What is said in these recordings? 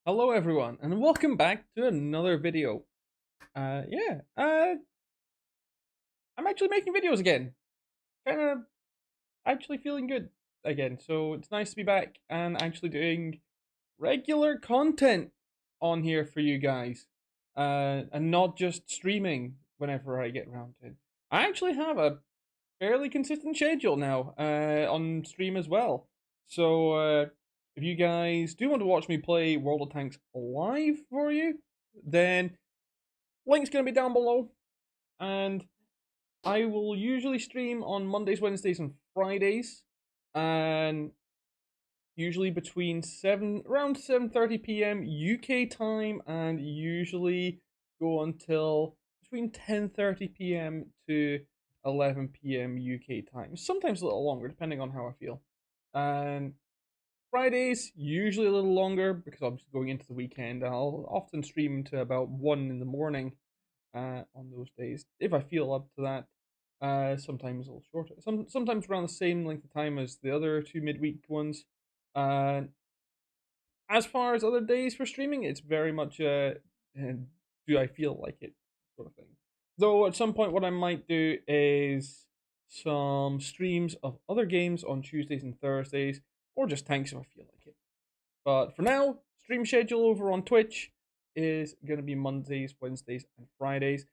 Hello everyone, and welcome back to another video. Yeah, I'm actually making videos again. Kind of actually feeling good again. So it's nice to be back and actually doing regular content on here for you guys. And not just streaming whenever I get around to it. I actually have a fairly consistent schedule now on stream as well. So if you guys do want to watch me play World of Tanks live for you, then link's going to be down below. And I will usually stream on Mondays, Wednesdays, and Fridays. And usually between around 7:30 p.m. UK time, and usually go until between 10:30 p.m. to 11 p.m. UK time. Sometimes a little longer, depending on how I feel. And Fridays usually a little longer because I'm going into the weekend. I'll often stream to about 1 in the morning on those days if I feel up to that. Sometimes a little shorter. Sometimes around the same length of time as the other two midweek ones. Uh, as far as other days for streaming, it's very much do I feel like it sort of thing. Though at some point, what I might do is some streams of other games on Tuesdays and Thursdays, or just tanks if I feel like it. But for now, stream schedule over on Twitch is going to be Mondays, Wednesdays, and Fridays.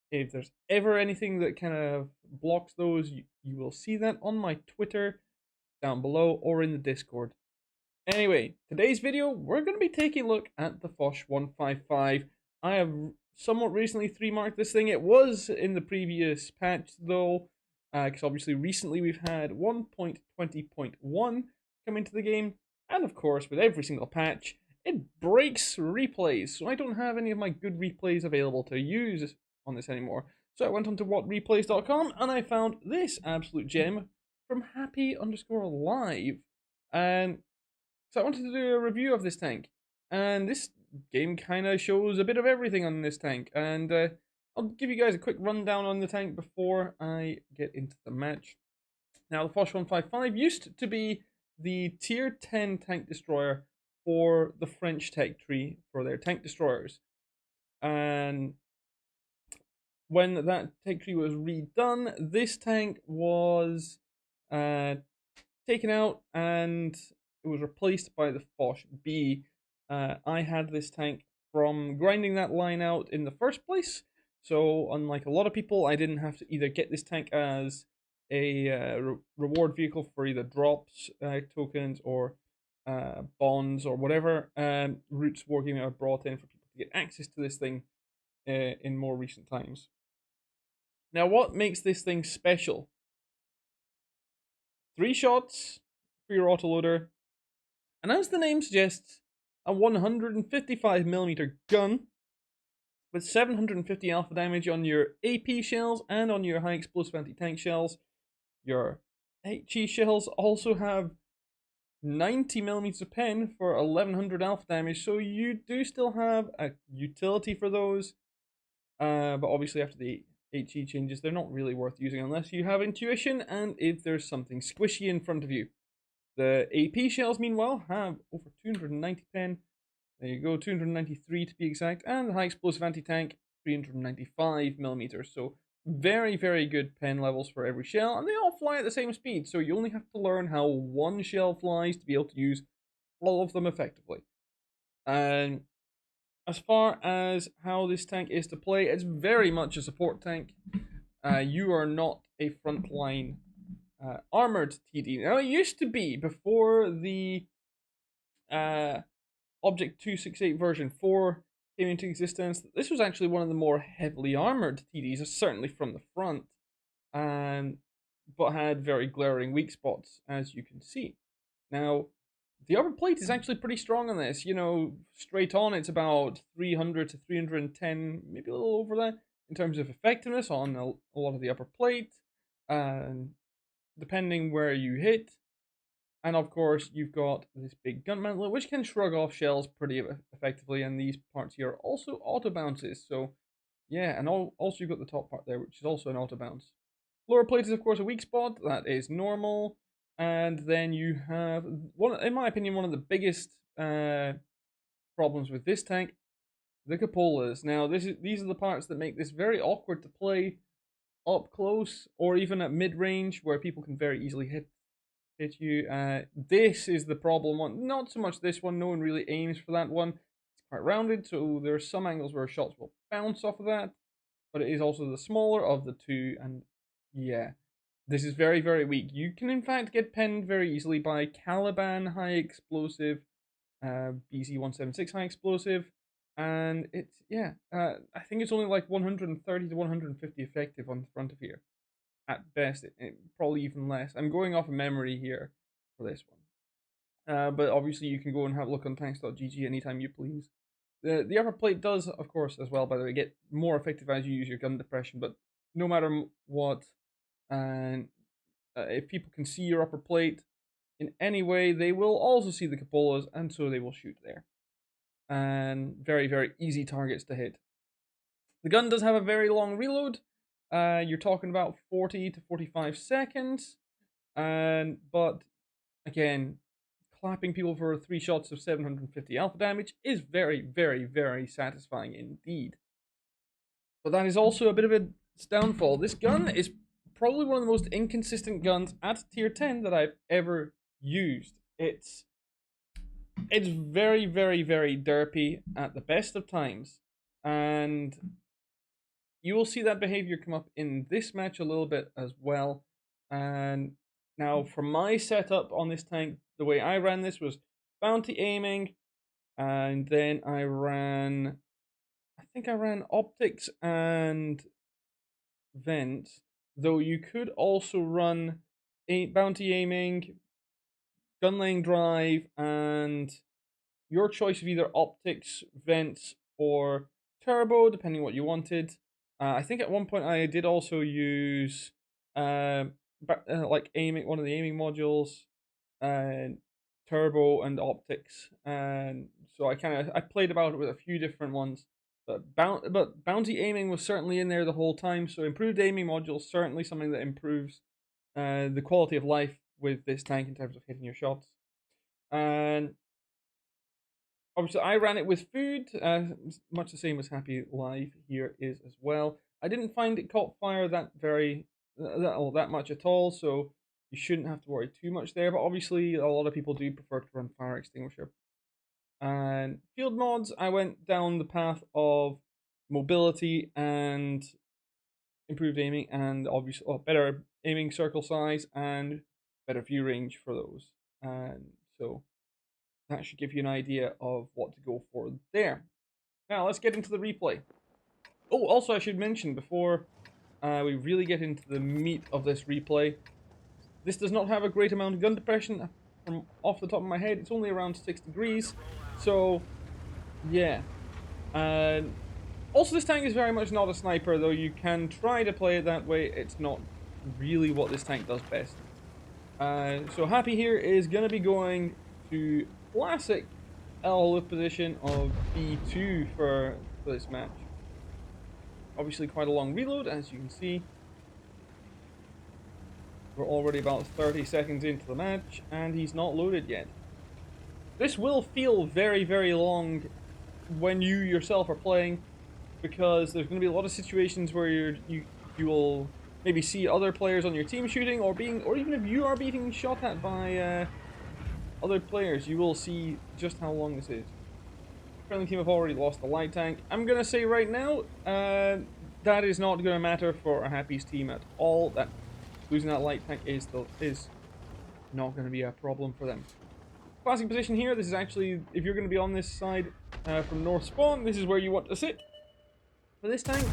If there's ever anything that kind of blocks those, you will see that on my Twitter down below or in the Discord. Anyway, today's video, we're going to be taking a look at the Foch 155. I have somewhat recently 3-marked this thing. It was in the previous patch, though, because obviously recently we've had 1.20.1 come into the game. And of course, with every single patch, it breaks replays. So I don't have any of my good replays available to use on this anymore. So I went on to whatreplays.com and I found this absolute gem from happy_live. And so I wanted to do a review of this tank, and this game kind of shows a bit of everything on this tank, and I'll give you guys a quick rundown on the tank before I get into the match. Now, the Foch 155 used to be the tier 10 tank destroyer for the French tech tree for their tank destroyers, and when that tech tree was redone, this tank was uh, taken out and it was replaced by the Foch B. I had this tank from grinding that line out in the first place. So, unlike a lot of people, I didn't have to either get this tank as a reward vehicle for either drops, tokens, or bonds, or whatever routes Wargaming have brought in for people to get access to this thing in more recent times. Now, what makes this thing special? 3 shots for your autoloader, and as the name suggests, a 155mm gun with 750 alpha damage on your AP shells and on your high explosive anti-tank shells. Your HE shells also have 90mm of pen for 1100 alpha damage, so you do still have a utility for those. But obviously after the HE changes, they're not really worth using unless you have intuition and if there's something squishy in front of you. The AP shells, meanwhile, have over 290 pen. There you go, 293 to be exact, and the high explosive anti-tank, 395 millimeters. So very, very good pen levels for every shell, and they all fly at the same speed. So you only have to learn how one shell flies to be able to use all of them effectively. And as far as how this tank is to play, it's very much a support tank. You are not a frontline armored TD. Now, it used to be before the uh, Object 268 version 4 came into existence. This was actually one of the more heavily armored TDs, certainly from the front, and but had very glaring weak spots, as you can see. Now, the upper plate is actually pretty strong on this. You know, straight on, it's about 300 to 310, maybe a little over that, in terms of effectiveness on a lot of the upper plate. And depending where you hit. And of course, you've got this big gun mantlet, which can shrug off shells pretty effectively. And these parts here are also auto bounces. So, yeah, and also you've got the top part there, which is also an auto bounce. Lower plate is, of course, a weak spot. That is normal. And then you have, in my opinion, one of the biggest problems with this tank, the cupolas. Now, these are the parts that make this very awkward to play up close or even at mid-range where people can very easily hit you. This is the problem one. Not so much this one. No one really aims for that one. It's quite rounded, so there are some angles where shots will bounce off of that. But it is also the smaller of the two, and yeah, this is very, very weak. You can in fact get penned very easily by Caliban High Explosive, BZ-176 High Explosive, and it's, yeah, I think it's only like 130 to 150 effective on the front of here. At best, probably even less. I'm going off of memory here for this one. But obviously you can go and have a look on tanks.gg anytime you please. The upper plate does, of course, as well, by the way, get more effective as you use your gun depression, but no matter what, and if people can see your upper plate in any way, they will also see the cupolas, and so they will shoot there. And very, very easy targets to hit. The gun does have a very long reload. You're talking about 40 to 45 seconds. But again, clapping people for 3 shots of 750 alpha damage is very, very, very satisfying indeed. But that is also a bit of a downfall. This gun is probably one of the most inconsistent guns at tier 10 that I've ever used. It's very, very, very derpy at the best of times, and you will see that behavior come up in this match a little bit as well. And now for my setup on this tank, the way I ran this was bounty aiming, and then I think I ran optics and vents, though you could also run bounty aiming, gun laying drive, and your choice of either optics, vents, or turbo, depending what you wanted. I think at one point I did also use like aiming, one of the aiming modules, and turbo and optics, and so I played about it with a few different ones. But bounty aiming was certainly in there the whole time. So improved aiming module is certainly something that improves the quality of life with this tank in terms of hitting your shots. And obviously, I ran it with food, much the same as Happy Live here is as well. I didn't find it caught fire that much at all, so you shouldn't have to worry too much there. But obviously, a lot of people do prefer to run fire extinguisher. And field mods, I went down the path of mobility and improved aiming, and obviously better aiming circle size and better view range for those. And so that should give you an idea of what to go for there. Now let's get into the replay. Oh, also I should mention before we really get into the meat of this replay, this does not have a great amount of gun depression. From off the top of my head, it's only around 6 degrees. So, yeah. And also, this tank is very much not a sniper, though you can try to play it that way. It's not really what this tank does best. So Happy here is going to be going to classic L-lift position of B2 for this match. Obviously quite a long reload, as you can see. We're already about 30 seconds into the match, and he's not loaded yet. This will feel very, very long when you yourself are playing, because there's going to be a lot of situations where you will maybe see other players on your team shooting, or even if you are being shot at by other players, you will see just how long this is. Friendly team have already lost the light tank. I'm going to say right now, that is not going to matter for a Happy's team at all. That losing that light tank is not going to be a problem for them. Classic position here. This is actually, if you're going to be on this side from north spawn, this is where you want to sit for this tank.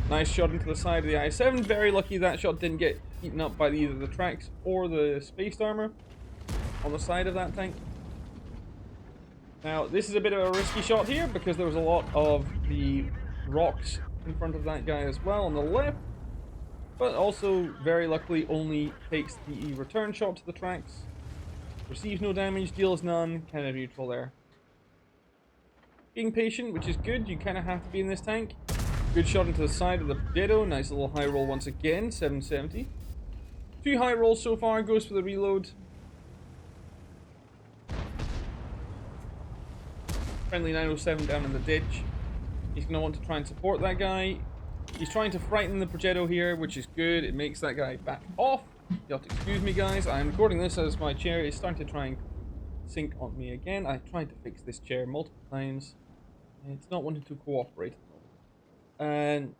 Nice shot into the side of the I-7. Very lucky that shot didn't get eaten up by either the tracks or the spaced armor on the side of that tank. Now, this is a bit of a risky shot here because there was a lot of the rocks in front of that guy as well on the left. But also, very luckily, only takes the return shot to the tracks. Receives no damage, deals none, kind of neutral there. Being patient, which is good. You kind of have to be in this tank. Good shot into the side of the Ditto. Nice little high roll once again, 770. 2 high rolls so far, goes for the reload. friendly 907 down in the ditch. He's going to want to try and support that guy. He's trying to frighten the Progetto here, which is good. It makes that guy back off. You'll have to excuse me, guys. I'm recording this as my chair is starting to try and sink on me again. I tried to fix this chair multiple times. It's not wanting to cooperate at the moment. And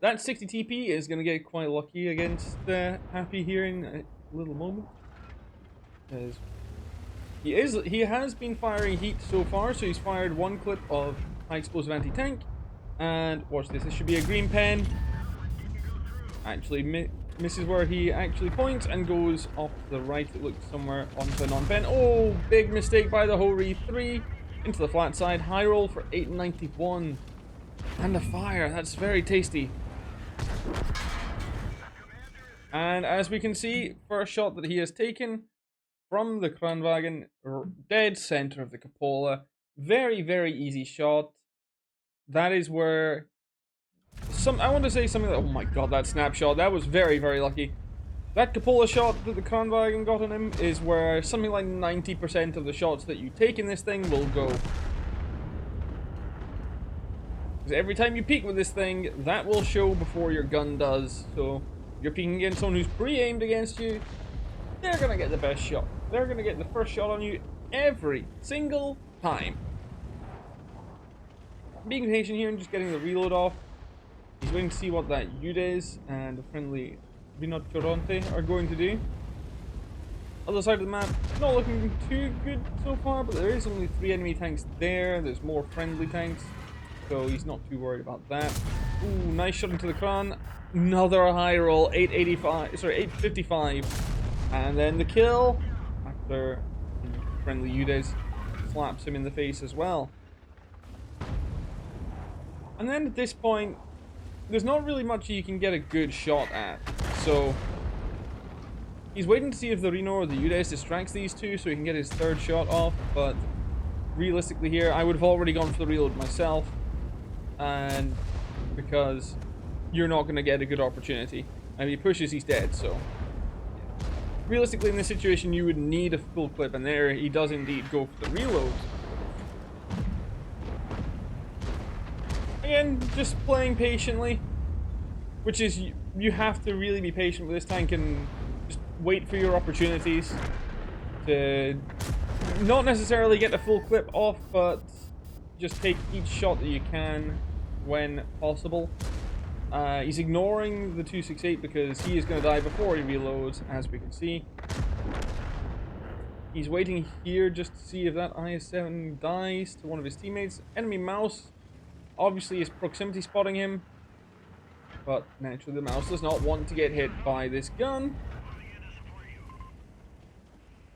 that 60 TP is going to get quite lucky against Happy here in a little moment. Because he has been firing heat so far, so he's fired one clip of high explosive anti-tank. And watch this, this should be a green pen. Actually misses where he actually points and goes off to the right. It looks somewhere onto a non-pen. Oh, big mistake by the Hori 3 into the flat side. High roll for 891. And a fire, that's very tasty. And as we can see, first shot that he has taken from the Kranwagen, dead center of the cupola. Very, very easy shot. That is where I want to say something like, oh my god, that snapshot, that was very, very lucky. That cupola shot that the Kranwagen got on him is where something like 90% of the shots that you take in this thing will go. Because every time you peek with this thing, that will show before your gun does. So you're peeking against someone who's pre-aimed against you, they're going to get the best shot. They're going to get the first shot on you every single time. Being patient here and just getting the reload off. He's waiting to see what that Ude is and the friendly Rinoceronte are going to do. Other side of the map, not looking too good so far, but there is only 3 enemy tanks there. There's more friendly tanks, so he's not too worried about that. Ooh, nice shot into the Kran. Another high roll, 855. And then the kill after friendly Udes slaps him in the face as well. And then at this point, there's not really much you can get a good shot at. So he's waiting to see if the Reno or the Udes distracts these two so he can get his third shot off. But realistically here, I would have already gone for the reload myself. And because you're not going to get a good opportunity. And if he pushes, he's dead. So realistically, in this situation, you would need a full clip. And there he does indeed go for the reload. Again, just playing patiently, which is you have to really be patient with this tank and just wait for your opportunities to not necessarily get the full clip off, but just take each shot that you can when possible. He's ignoring the 268 because he is going to die before he reloads, as we can see. He's waiting here just to see if that IS-7 dies to one of his teammates. Enemy mouse obviously is proximity spotting him, but naturally the mouse does not want to get hit by this gun.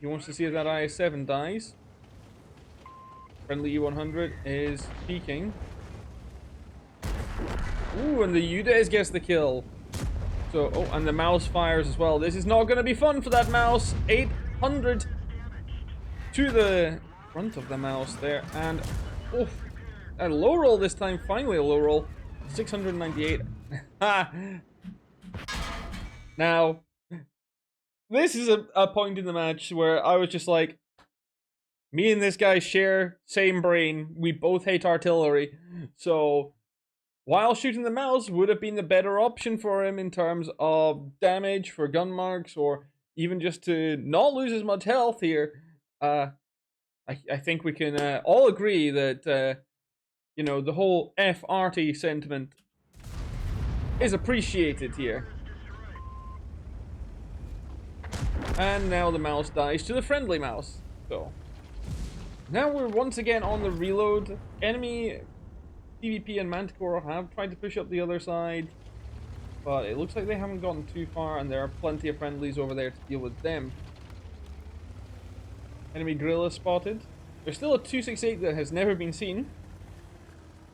He wants to see if that IS-7 dies. Friendly U-100 is peeking. Ooh, and the Udes gets the kill. So, oh, and the mouse fires as well. This is not going to be fun for that mouse. 800 to the front of the mouse there, and oh, a low roll this time, finally a low roll. 698. Now, this is a point in the match where I was just like, me and this guy share same brain. We both hate artillery. So, while shooting the mouse would have been the better option for him in terms of damage for gun marks, or even just to not lose as much health here, I think we can all agree that you know, the whole F-arty sentiment is appreciated here. And now the mouse dies to the friendly mouse. So now we're once again on the reload. Enemy PvP and Manticore have tried to push up the other side, but it looks like they haven't gotten too far, and there are plenty of friendlies over there to deal with them. Enemy Gorilla spotted. There's still a 268 that has never been seen.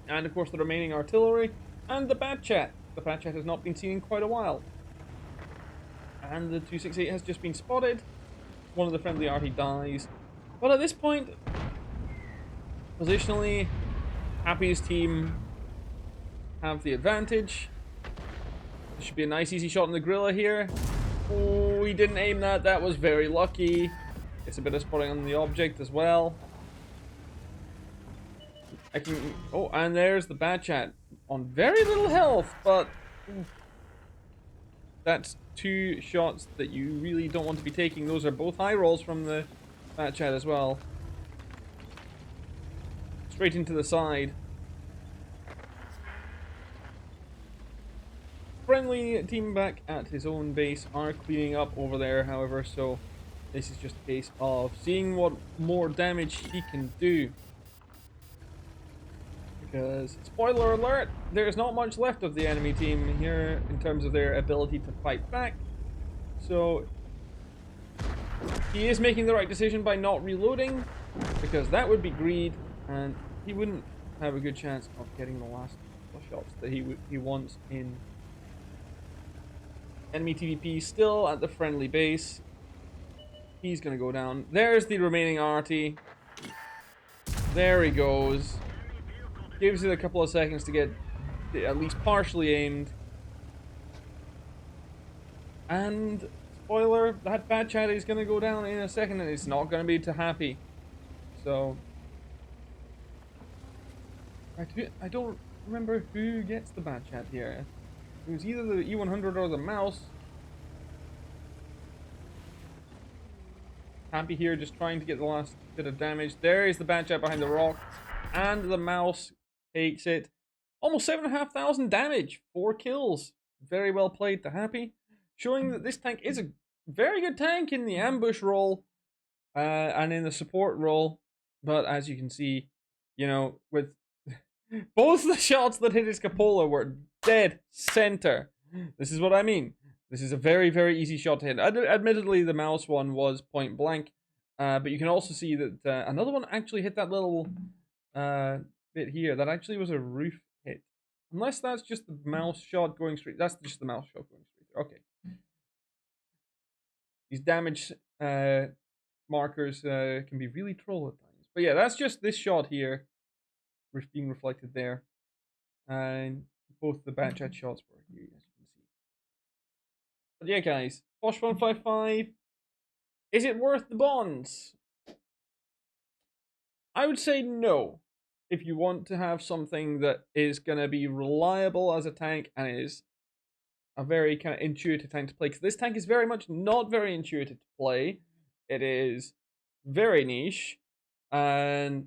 And of course the remaining artillery, and the Bat Chat. The Bat Chat has not been seen in quite a while. And the 268 has just been spotted. One of the friendly arty dies. But at this point, positionally, Happy's team have the advantage. This should be a nice easy shot on the Gorilla here. Oh, he didn't aim that. That was very lucky. It's a bit of spotting on the object as well. I can. Oh, and there's the bad chat on very little health, but that's two shots that you really don't want to be taking. Those are both high rolls from the bad chat as well. Straight into the side. Friendly team back at his own base are cleaning up over there, however, so this is just a case of seeing what more damage he can do. Because, spoiler alert, there's not much left of the enemy team here in terms of their ability to fight back. So, he is making the right decision by not reloading, because that would be greed, and he wouldn't have a good chance of getting the last couple of shots that he wants in. Enemy TVP still at the friendly base. He's going to go down. There's the remaining arty. There he goes. Gives it a couple of seconds to get at least partially aimed. And, spoiler, that bad chat is going to go down in a second and it's not going to be too happy. So, I don't remember who gets the bad chat here. It was either the E100 or the mouse. Happy here, just trying to get the last bit of damage. There is the bad chat behind the rock. And the mouse takes it. Almost 7,500 damage. 4 kills. Very well played to Happy. Showing that this tank is a very good tank in the ambush role. And in the support role. But as you can see, you know, with both the shots that hit his cupola were dead center. This is what I mean. This is a very, very easy shot to hit. Admittedly, the mouse one was point blank. But you can also see that another one actually hit that little bit here. That actually was a roof hit. Unless that's just the mouse shot going straight. That's just the mouse shot going straight. Okay. These damage markers can be really troll at times. But yeah, that's just this shot here being reflected there. And both the bad chat shots were here, as you can see. But yeah, guys, Foch 155. Is it worth the bonds? I would say no. If you want to have something that is going to be reliable as a tank and is a very kind of intuitive tank to play, because this tank is very much not very intuitive to play. It is very niche, but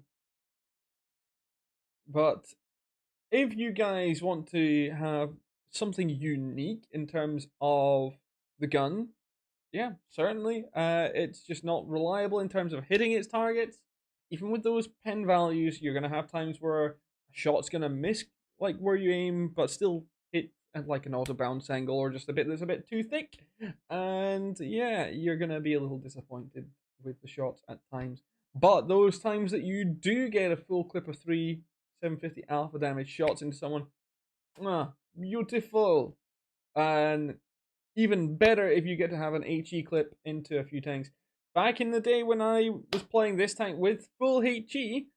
if you guys want to have something unique in terms of the gun, yeah, certainly. It's just not reliable in terms of hitting its targets. Even with those pen values, you're gonna have times where a shot's gonna miss like where you aim, but still hit at like an auto bounce angle or just a bit that's a bit too thick. And yeah, you're gonna be a little disappointed with the shots at times. But those times that you do get a full clip of 750 alpha damage shots into someone, beautiful. And even better if you get to have an HE clip into a few tanks. Back in the day when I was playing this tank with full HE,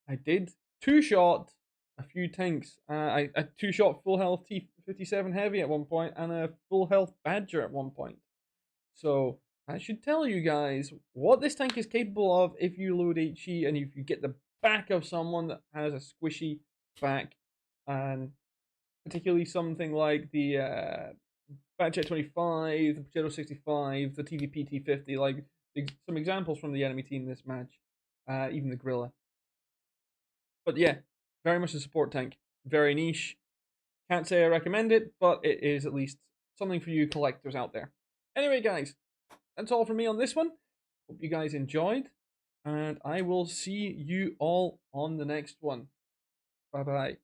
I did two-shot a few tanks. I two-shot full health T57 heavy at one point and a full health Badger at one point. So that should tell you guys what this tank is capable of if you load HE and if you get the back of someone that has a squishy back, and particularly something like the Batchet 25, the Potato 65, the TVP T50, like some examples from the enemy team this match, even the Gorilla. But yeah, very much a support tank. Very niche. Can't say I recommend it, but it is at least something for you collectors out there. Anyway, guys, that's all from me on this one. Hope you guys enjoyed, and I will see you all on the next one. Bye bye.